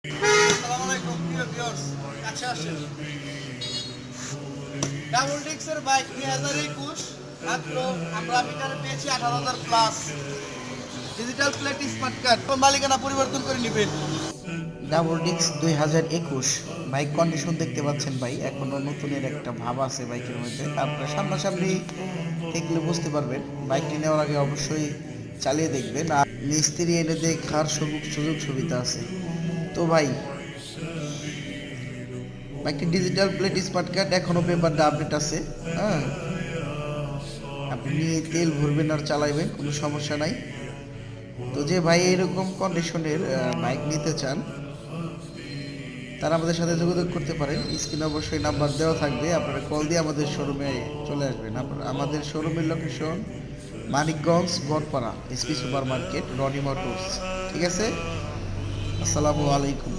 আসসালামু আলাইকুম প্রিয় ভিউয়ার্স, কাছে আসেন। ডাবল ডিক্সের বাইক 2021 মাত্র আমরা মিটারে পেয়েছি 18,000 plus. Digital plate smart card মালিকানা পরিবর্তন করে নেবেন। ডাবল ডিক্স 2021 বাইক কন্ডিশন দেখতে পাচ্ছেন ভাই, এখনো নতুনের একটা ভাব আছে বাইকের মধ্যে। আপনারা সামনাসামনি দেখলে বুঝতে পারবেন। বাইকটি নেওয়ার আগে অবশ্যই চালিয়ে দেখবেন, আর মিস্ত্রি এনে দেখার সুযোগ সুবিধা আছে। তো ভাই, বাইকটি ডিজিটাল প্লেট স্মার্ট কার্ড, এখনো পেপারটা আপডেট আছে। হ্যাঁ, আপনি নিয়ে তেল ভরবেন আর চালাইবেন, কোনো সমস্যা নাই। তো যে ভাই এরকম কন্ডিশনের বাইক নিতে চান, তারা আমাদের সাথে যোগাযোগ করতে পারেন। স্ক্রিনে অবশ্যই নাম্বার দেওয়া থাকবে, আপনারা কল দিয়ে আমাদের শোরুমে চলে আসবেন। আমাদের শোরুমের location Manikganj Botpara, SP super market, Roni motors. ঠিক আছে, আসসালামু আলাইকুম।